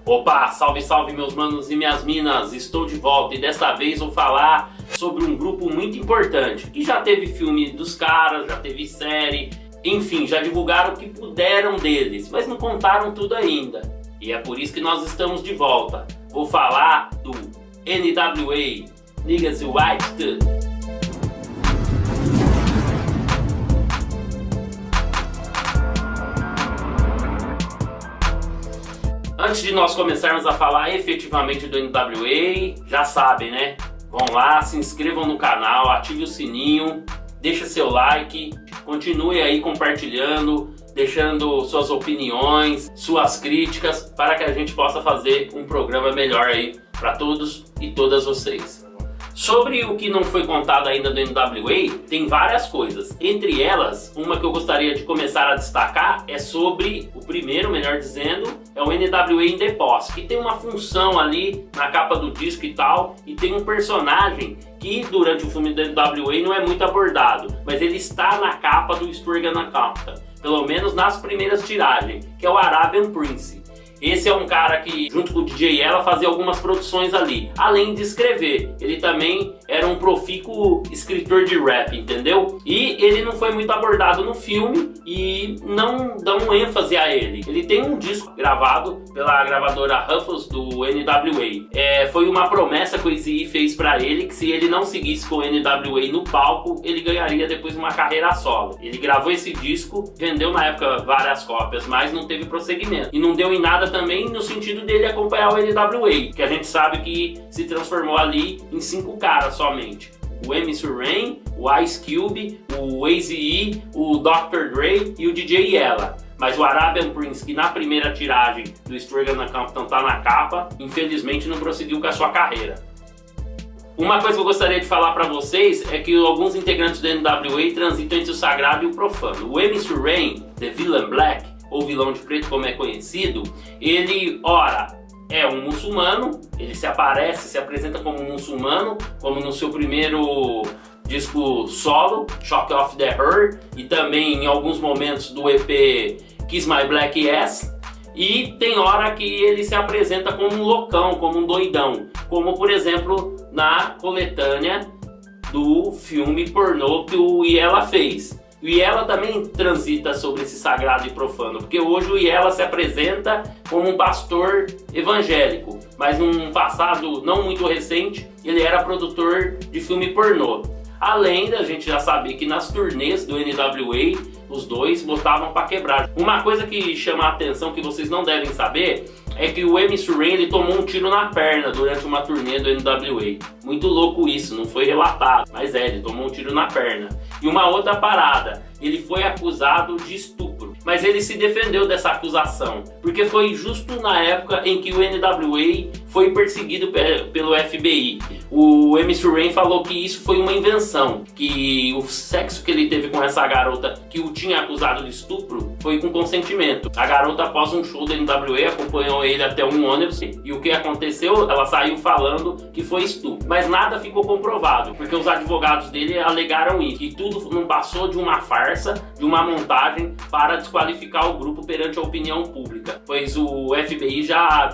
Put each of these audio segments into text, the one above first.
Opa, salve, salve meus manos e minhas minas, estou de volta e desta vez vou falar sobre um grupo muito importante, que já teve filme dos caras, já teve série, enfim, já divulgaram o que puderam deles, mas não contaram tudo ainda. E é por isso que nós estamos de volta. Vou falar do NWA, Niggas White Stuff. Antes de nós começarmos a falar efetivamente do NWA, já sabem, né? Vão lá, se inscrevam no canal, ative o sininho, deixa seu like, continue aí compartilhando, deixando suas opiniões, suas críticas, para que a gente possa fazer um programa melhor aí para todos e todas vocês. Sobre o que não foi contado ainda do NWA, tem várias coisas. Entre elas, uma que eu gostaria de começar a destacar é sobre o primeiro, melhor dizendo, é o NWA in the Posse, que tem uma função ali na capa do disco e tal, e tem um personagem que durante o filme do NWA não é muito abordado, mas ele está na capa do Sturgill and Compton, pelo menos nas primeiras tiragens, que é o Arabian Prince. Esse é um cara que, junto com o DJ Ella, fazia algumas produções ali, além de escrever. Ele também era um profícuo escritor de rap, entendeu? E ele não foi muito abordado no filme e não dão ênfase a ele. Ele tem um disco gravado pela gravadora Ruffles do NWA. Foi uma promessa que o Eazy-E fez pra ele, que se ele não seguisse com o NWA no palco, ele ganharia depois uma carreira solo. Ele gravou esse disco, vendeu na época várias cópias, mas não teve prosseguimento. E não deu em nada também no sentido dele acompanhar o NWA, que a gente sabe que se transformou ali em 5 caras somente. O MC Ren, o Ice Cube, o Eazy-E, o Dr. Dre e o DJ Ella. Mas o Arabian Prince, que na primeira tiragem do Sturgill and Compton tá na capa, infelizmente não prosseguiu com a sua carreira. Uma coisa que eu gostaria de falar para vocês é que alguns integrantes do NWA transitam entre o sagrado e o profano. O MC Ren, The Villain Black, ou Vilão de Preto como é conhecido, ele, ora, é um muçulmano, ele se apresenta como um muçulmano, como no seu primeiro disco solo, Shock of the Herd, e também em alguns momentos do EP Kiss My Black Ass, e tem hora que ele se apresenta como um loucão, como um doidão, como por exemplo na coletânea do filme pornô que o Iella fez. O Iella também transita sobre esse sagrado e profano, porque hoje o Iella se apresenta como um pastor evangélico, mas num passado não muito recente ele era produtor de filme pornô. Além da gente já saber que nas turnês do NWA os dois botavam pra quebrar. Uma coisa que chama a atenção, que vocês não devem saber, é que o MC Ren ele tomou um tiro na perna durante uma turnê do NWA. Muito louco isso, não foi relatado, mas ele tomou um tiro na perna. E uma outra parada, ele foi acusado de estupro, mas ele se defendeu dessa acusação, porque foi justo na época em que o NWA foi perseguido pelo FBI. O MC Ren falou que isso foi uma invenção, que o sexo que ele teve com essa garota que o tinha acusado de estupro foi com consentimento. A garota, após um show do NWA, acompanhou ele até um ônibus e o que aconteceu? Ela saiu falando que foi estupro, mas nada ficou comprovado, porque os advogados dele alegaram isso, que tudo não passou de uma farsa, de uma montagem para desqualificar o grupo perante a opinião pública, pois o FBI já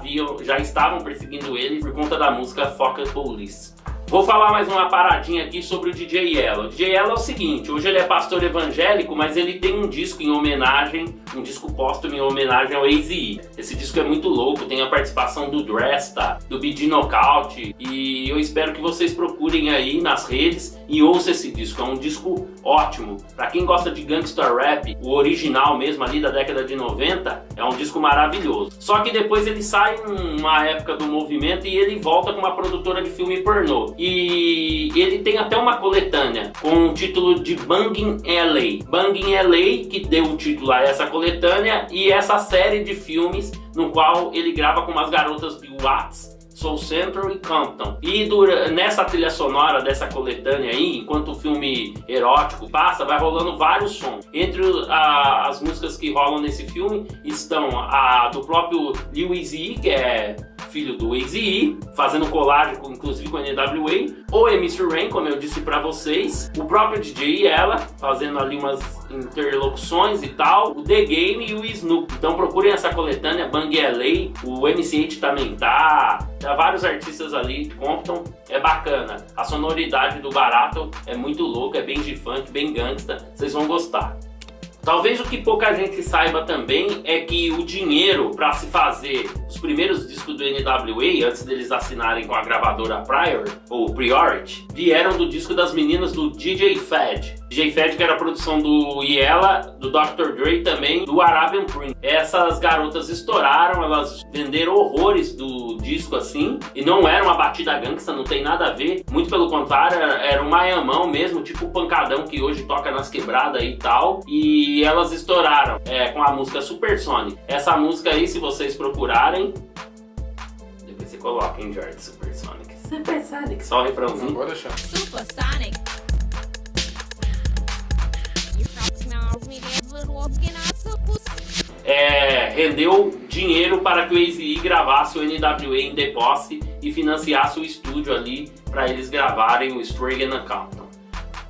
estavam perseguindo ele por conta da música Fuck the Police. Vou falar mais uma paradinha aqui sobre o DJ Ella. O DJ Ella é o seguinte, hoje ele é pastor evangélico, mas ele tem um disco em homenagem, um disco póstumo em homenagem ao Eazy-E. Esse disco é muito louco, tem a participação do Dresta, do BG Knockout, e eu espero que vocês procurem aí nas redes e ouçam esse disco. É um disco ótimo. Pra quem gosta de gangsta rap, o original mesmo ali da década de 90, é um disco maravilhoso. Só que depois ele sai numa época do movimento e ele volta com uma produtora de filme pornô. E ele tem até uma coletânea com o título de Bangin' LA. Bangin' LA, que deu o título a essa coletânea e essa série de filmes no qual ele grava com umas garotas de Watts, Soul Central e Compton. E nessa trilha sonora dessa coletânea aí, enquanto o filme erótico passa, vai rolando vários sons. Entre as músicas que rolam nesse filme estão a do próprio Lil Eazy, que é filho do Eazy-E, fazendo colagem inclusive com a NWA, o MC Ren, como eu disse pra vocês, o próprio DJ e ela, fazendo ali umas interlocuções e tal, o The Game e o Snoop. Então procurem essa coletânea, Bang LA, o MC também tá vários artistas ali de Compton, é bacana. A sonoridade do barato é muito louca, é bem de funk, bem gangsta, vocês vão gostar. Talvez o que pouca gente saiba também é que o dinheiro para se fazer os primeiros discos do NWA, antes deles assinarem com a gravadora Priority, vieram do disco das meninas do DJ Fad. DJ Fad, que era a produção do Yella, do Dr. Dre também, do Arabian Prince. Essas garotas estouraram, elas venderam horrores do disco assim, e não era uma batida gangsta, não tem nada a ver, muito pelo contrário, era um maiamão mesmo, tipo o pancadão que hoje toca nas quebradas e tal, e elas estouraram com a música Supersonic. Essa música aí, se vocês procurarem, depois você coloca em George Supersonic. Supersonic, só o refrãozinho. Pode deixar. Supersonic. Rendeu dinheiro para que o Eazy-E gravasse o NWA em The Posse e financiasse o estúdio ali para eles gravarem o Straight Outta Compton.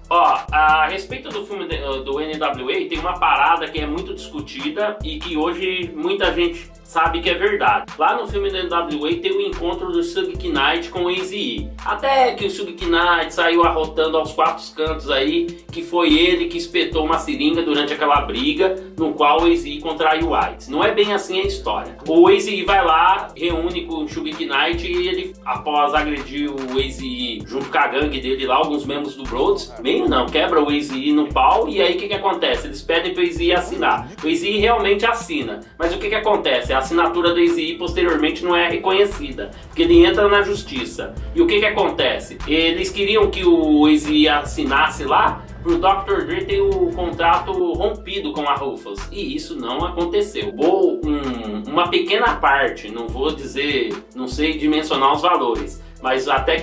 Ó, a respeito do filme do NWA, tem uma parada que é muito discutida e que hoje muita gente sabe que é verdade. Lá no filme do NWA tem o encontro do Suge Knight com o Eazy-E. Até que o Suge Knight saiu arrotando aos quatro cantos aí que foi ele que espetou uma seringa durante aquela briga no qual o Eazy-E contraiu o AIDS. Não é bem assim a história. O Eazy-E vai lá, reúne com o Suge Knight e ele, após agredir o Eazy-E junto com a gangue dele lá, alguns membros do Broads, não, quebra o Eazy-E no pau e aí o que acontece? Eles pedem para o Eazy-E assinar. O Eazy-E realmente assina, mas o que acontece? A assinatura do Eazy-E posteriormente não é reconhecida, porque ele entra na justiça. E o que acontece? Eles queriam que o Eazy-E assinasse lá pro Dr. Dre ter o contrato rompido com a Rufus, e isso não aconteceu. Uma pequena parte, não vou dizer, não sei dimensionar os valores, mas até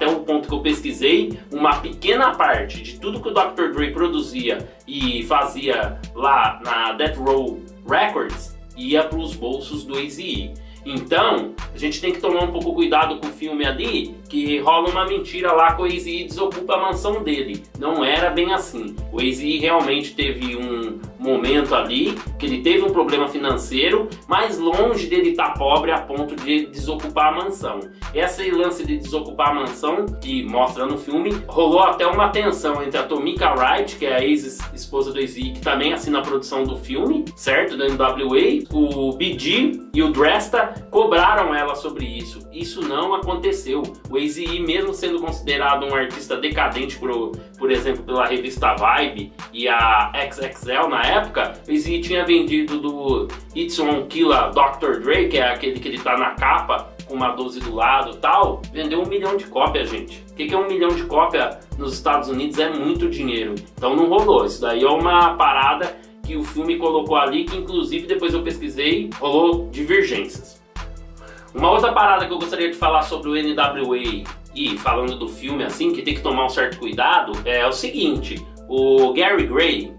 o ponto que eu pesquisei, uma pequena parte de tudo que o Dr. Dre produzia e fazia lá na Death Row Records ia para os bolsos do Eazy-E. Então, a gente tem que tomar um pouco cuidado com o filme ali, que rola uma mentira lá que o Eazy-E desocupa a mansão dele. Não era bem assim. O Eazy-E realmente teve um momento ali, que ele teve um problema financeiro, mas longe dele estar pobre a ponto de desocupar a mansão. Esse lance de desocupar a mansão, que mostra no filme, rolou até uma tensão entre a Tomika Wright, que é a ex-esposa do Eazy-E, que também assina a produção do filme, certo? Do NWA, o BG e o Dresta cobraram ela sobre isso. Isso não aconteceu. O Eazy-E, mesmo sendo considerado um artista decadente, por exemplo, pela revista Vibe e a XXL na época, o Eazy-E tinha vendido do It's On Killa Dr. Dre, que é aquele que ele tá na capa com uma 12 do lado e tal, vendeu 1 milhão de cópias, gente. O que é 1 milhão de cópias nos Estados Unidos? É muito dinheiro. Então não rolou. Isso daí é uma parada que o filme colocou ali, que inclusive depois eu pesquisei, rolou divergências. Uma outra parada que eu gostaria de falar sobre o NWA e falando do filme assim, que tem que tomar um certo cuidado, é o seguinte: o Gary Gray,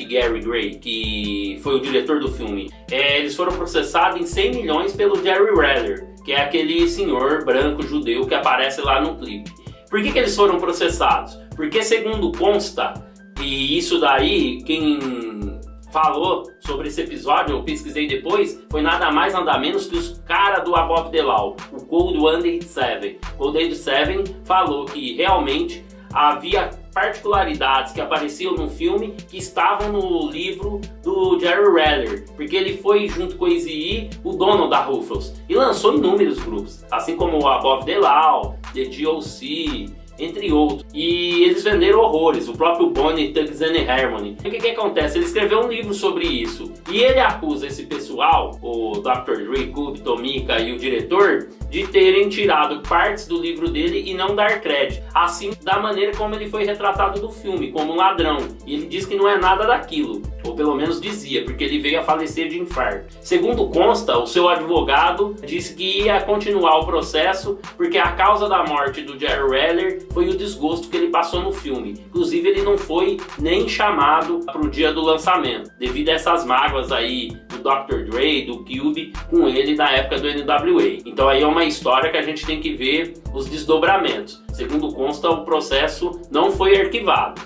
Gary Gray, que foi o diretor do filme, eles foram processados em 100 milhões pelo Jerry Reller, que é aquele senhor branco judeu que aparece lá no clipe. Por que eles foram processados? Porque segundo consta, e isso daí quem falou sobre esse episódio, eu pesquisei depois, foi nada mais nada menos que os caras do Above the Law, o Cold 187. Cold 187 falou que realmente havia particularidades que apareciam no filme que estavam no livro do Jerry Reller, porque ele foi junto com o Eazy-E o dono da Rufus e lançou inúmeros grupos, assim como o Above the Law, The GOC, entre outros, e eles venderam horrores, o próprio Bonnie Thugs and Harmony. E o que acontece? Ele escreveu um livro sobre isso, e ele acusa esse pessoal, o Dr. Dre, Cube, Tomika e o diretor, de terem tirado partes do livro dele e não dar crédito, assim da maneira como ele foi retratado no filme, como um ladrão. E ele diz que não é nada daquilo, ou pelo menos dizia, porque ele veio a falecer de infarto. Segundo consta, o seu advogado disse que ia continuar o processo porque a causa da morte do Jerry Reller foi o desgosto que ele passou no filme. Inclusive ele não foi nem chamado para o dia do lançamento, devido a essas mágoas aí do Dr. Dre, do Cube, com ele na época do NWA. Então aí é uma uma história que a gente tem que ver os desdobramentos. Segundo consta, o processo não foi arquivado.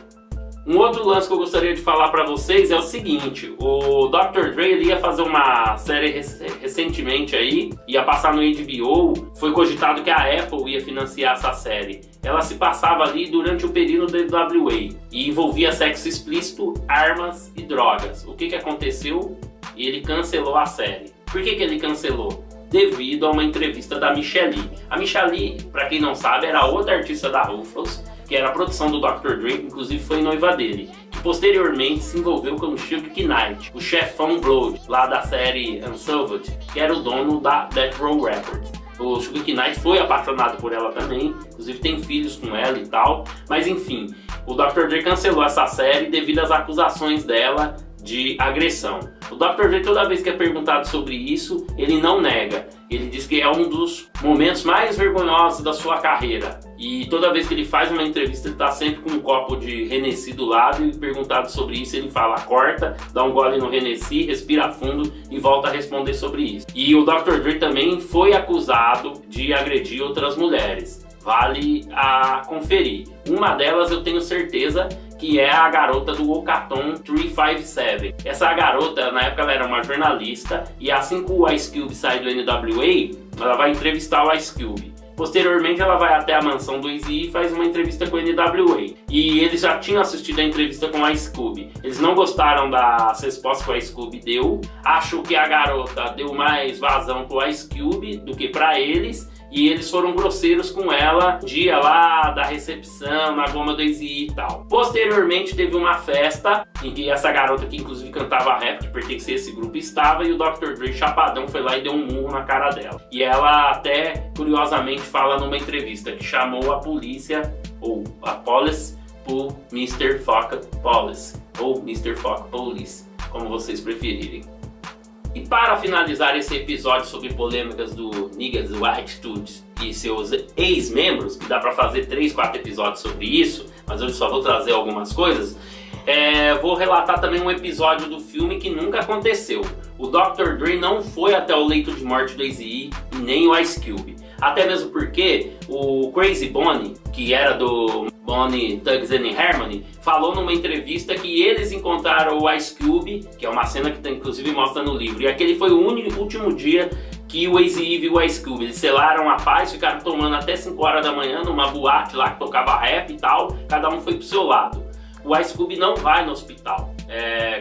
Um outro lance que eu gostaria de falar para vocês é o seguinte: o Dr. Dre ele ia fazer uma série recentemente aí, ia passar no HBO, foi cogitado que a Apple ia financiar essa série. Ela se passava ali durante o período da NWA e envolvia sexo explícito, armas e drogas. O que aconteceu? Ele cancelou a série. Por que ele cancelou? Devido a uma entrevista da Michelle Lee. A Michelle Lee, para quem não sabe, era outra artista da Rufus, que era a produção do Dr. Dre, inclusive foi noiva dele, que posteriormente se envolveu com o Suge Knight, o chefão Blood, lá da série Unsolved, que era o dono da Death Row Records. O Suge Knight foi apaixonado por ela também, inclusive tem filhos com ela e tal, mas enfim, o Dr. Dre cancelou essa série devido às acusações dela de agressão. O Dr. Dre, toda vez que é perguntado sobre isso, ele não nega. Ele diz que é um dos momentos mais vergonhosos da sua carreira. E toda vez que ele faz uma entrevista, ele está sempre com um copo de Hennessy do lado, e perguntado sobre isso, ele fala, corta, dá um gole no Hennessy, respira fundo e volta a responder sobre isso. E o Dr. Dre também foi acusado de agredir outras mulheres. Vale a conferir. Uma delas eu tenho certeza que é a garota do Ocaton 357. Essa garota, na época ela era uma jornalista, e assim que o Ice Cube sai do NWA, ela vai entrevistar o Ice Cube. Posteriormente ela vai até a mansão do Eazy e faz uma entrevista com o NWA. E eles já tinham assistido a entrevista com o Ice Cube. Eles não gostaram das respostas que o Ice Cube deu. Acham que a garota deu mais vazão pro Ice Cube do que para eles. E eles foram grosseiros com ela no dia lá da recepção, na goma do Eazy e tal. Posteriormente teve uma festa em que essa garota, que inclusive cantava rap, que pertencia a esse grupo, estava, e o Dr. Dre chapadão foi lá e deu um murro na cara dela. E ela até, curiosamente, fala numa entrevista que chamou a polícia, ou a police, por Mr. Fuck Police, ou Mr. Fuck Police, como vocês preferirem. E para finalizar esse episódio sobre polêmicas do Niggas White Dudes e seus ex-membros, que dá pra fazer 3, 4 episódios sobre isso, mas hoje só vou trazer algumas coisas, vou relatar também um episódio do filme que nunca aconteceu. O Dr. Dre não foi até o leito de morte do Eazy e nem o Ice Cube. Até mesmo porque o Crazy Bonnie, que era do Bonnie, Thugs and Harmony, falou numa entrevista que eles encontraram o Ice Cube, que é uma cena que inclusive mostra no livro, e aquele foi o último dia que o Eazy viu o Ice Cube. Eles selaram a paz, ficaram tomando até 5 horas da manhã numa boate lá que tocava rap e tal, cada um foi pro seu lado. O Ice Cube não vai no hospital,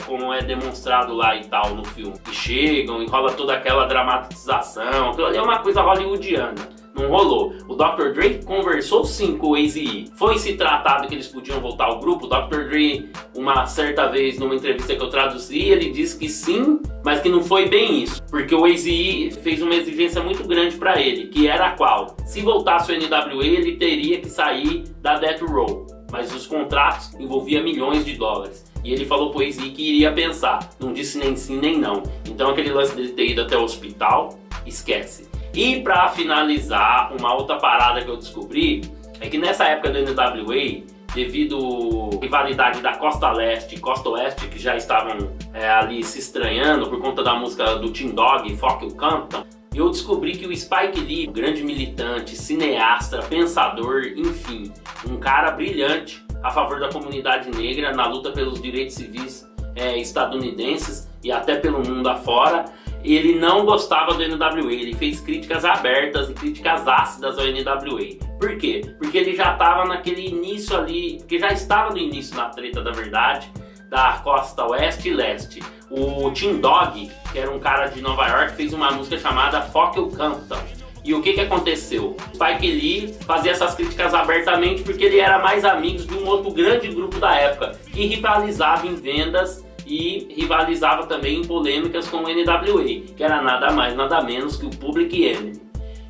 como é demonstrado lá e tal no filme. E chegam, enrola toda aquela dramatização, aquilo ali é uma coisa hollywoodiana. Não rolou. O Dr. Dre conversou sim com o Eazy. Foi se tratado que eles podiam voltar ao grupo. O Dr. Dre, uma certa vez, numa entrevista que eu traduzi, ele disse que sim, mas que não foi bem isso. Porque o Eazy fez uma exigência muito grande para ele, que era a qual? Se voltasse o NWA, ele teria que sair da Death Row. Mas os contratos envolviam milhões de dólares. E ele falou pro Eazy que iria pensar. Não disse nem sim nem não. Então aquele lance dele ter ido até o hospital, esquece. E para finalizar, uma outra parada que eu descobri é que nessa época do NWA, devido à rivalidade da Costa Leste e Costa Oeste, que já estavam ali se estranhando por conta da música do Tim Dog, Fuck You Compton, eu descobri que o Spike Lee, grande militante, cineasta, pensador, enfim, um cara brilhante a favor da comunidade negra na luta pelos direitos civis estadunidenses e até pelo mundo afora, ele não gostava do NWA, ele fez críticas abertas e críticas ácidas ao NWA. Por quê? Porque ele já estava naquele início ali, porque já estava no início na treta da verdade, da costa oeste e leste. O Tim Dog, que era um cara de Nova York, fez uma música chamada Fuck You Compton. E o que aconteceu? Spike Lee fazia essas críticas abertamente porque ele era mais amigo de um outro grande grupo da época, que rivalizava em vendas e rivalizava também em polêmicas com o NWA, que era nada mais, nada menos que o Public Enemy.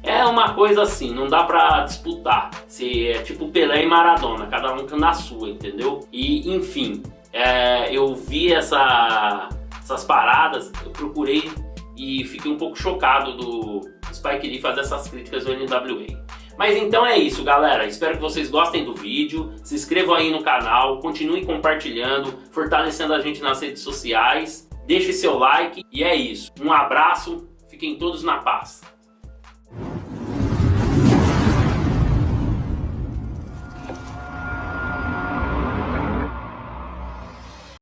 É uma coisa assim, não dá pra disputar. Se é tipo Pelé e Maradona, cada um na sua, entendeu? E enfim, eu vi essas paradas, eu procurei e fiquei um pouco chocado do Spike Lee fazer essas críticas ao NWA. Mas então é isso, galera. Espero que vocês gostem do vídeo. Se inscrevam aí no canal, continuem compartilhando, fortalecendo a gente nas redes sociais. Deixe seu like e é isso. Um abraço, fiquem todos na paz.